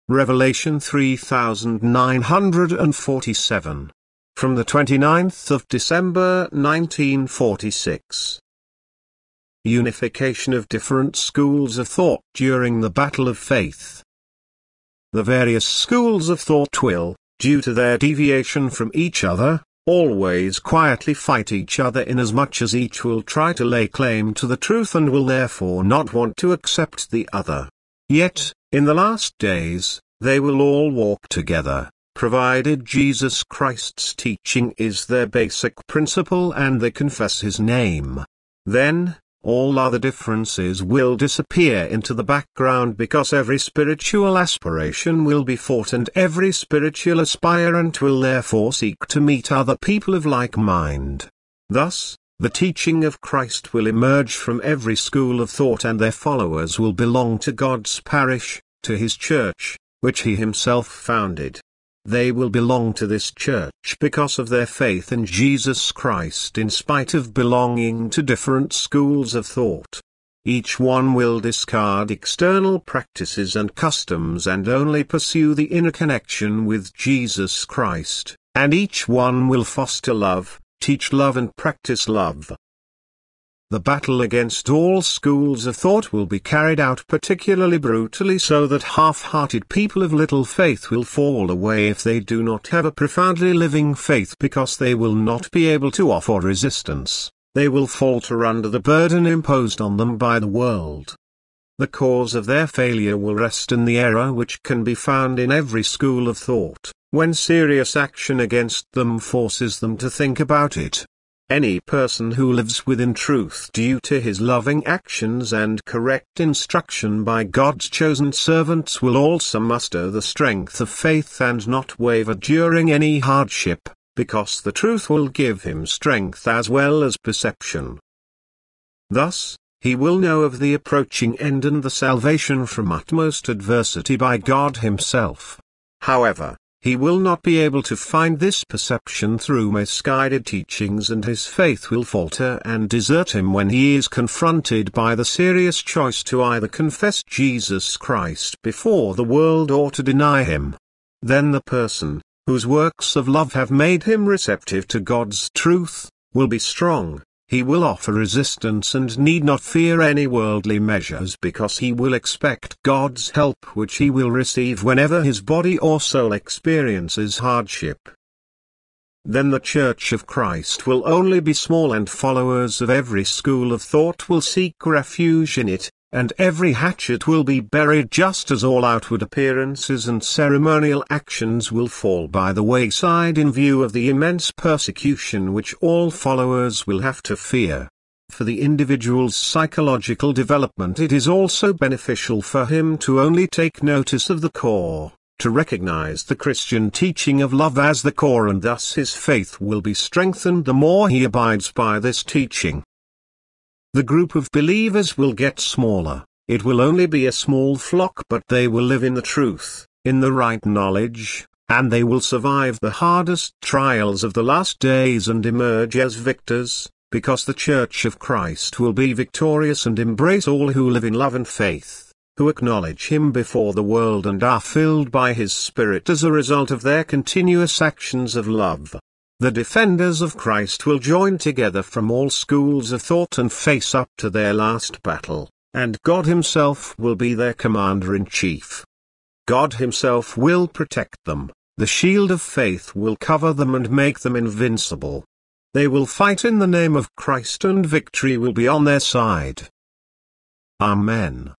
Revelation 3947. From the 29th of December 1946. Unification of different schools of thought during the battle of faith. The various schools of thought will, due to their deviation from each other, always quietly fight each other, inasmuch as each will try to lay claim to the truth and will therefore not want to accept the other. Yet, in the last days, they will all walk together, provided Jesus Christ's teaching is their basic principle and they confess His name. Then, all other differences will disappear into the background, because every spiritual aspiration will be fought and every spiritual aspirant will therefore seek to meet other people of like mind. Thus, the teaching of Christ will emerge from every school of thought and their followers will belong to God's parish, to His church, which He Himself founded. They will belong to this church because of their faith in Jesus Christ, in spite of belonging to different schools of thought. Each one will discard external practices and customs and only pursue the inner connection with Jesus Christ, and each one will foster love, teach love and practice love. The battle against all schools of thought will be carried out particularly brutally, so that half-hearted people of little faith will fall away if they do not have a profoundly living faith, because they will not be able to offer resistance. They will falter under the burden imposed on them by the world. The cause of their failure will rest in the error which can be found in every school of thought, when serious action against them forces them to think about it. Any person who lives within truth due to his loving actions and correct instruction by God's chosen servants will also muster the strength of faith and not waver during any hardship, because the truth will give him strength as well as perception. Thus, he will know of the approaching end and the salvation from utmost adversity by God Himself. However, he will not be able to find this perception through misguided teachings, and his faith will falter and desert him when he is confronted by the serious choice to either confess Jesus Christ before the world or to deny Him. Then the person, whose works of love have made him receptive to God's truth, will be strong. He will offer resistance and need not fear any worldly measures, because he will expect God's help, which he will receive whenever his body or soul experiences hardship. Then the Church of Christ will only be small, and followers of every school of thought will seek refuge in it, and every hatchet will be buried, just as all outward appearances and ceremonial actions will fall by the wayside in view of the immense persecution which all followers will have to fear. For the individual's psychological development it is also beneficial for him to only take notice of the core, to recognize the Christian teaching of love as the core, and thus his faith will be strengthened the more he abides by this teaching. The group of believers will get smaller. It will only be a small flock, but they will live in the truth, in the right knowledge, and they will survive the hardest trials of the last days and emerge as victors, because the Church of Christ will be victorious and embrace all who live in love and faith, who acknowledge Him before the world and are filled by His Spirit as a result of their continuous actions of love. The defenders of Christ will join together from all schools of thought and face up to their last battle, and God Himself will be their commander-in-chief. God Himself will protect them, the shield of faith will cover them and make them invincible. They will fight in the name of Christ and victory will be on their side. Amen.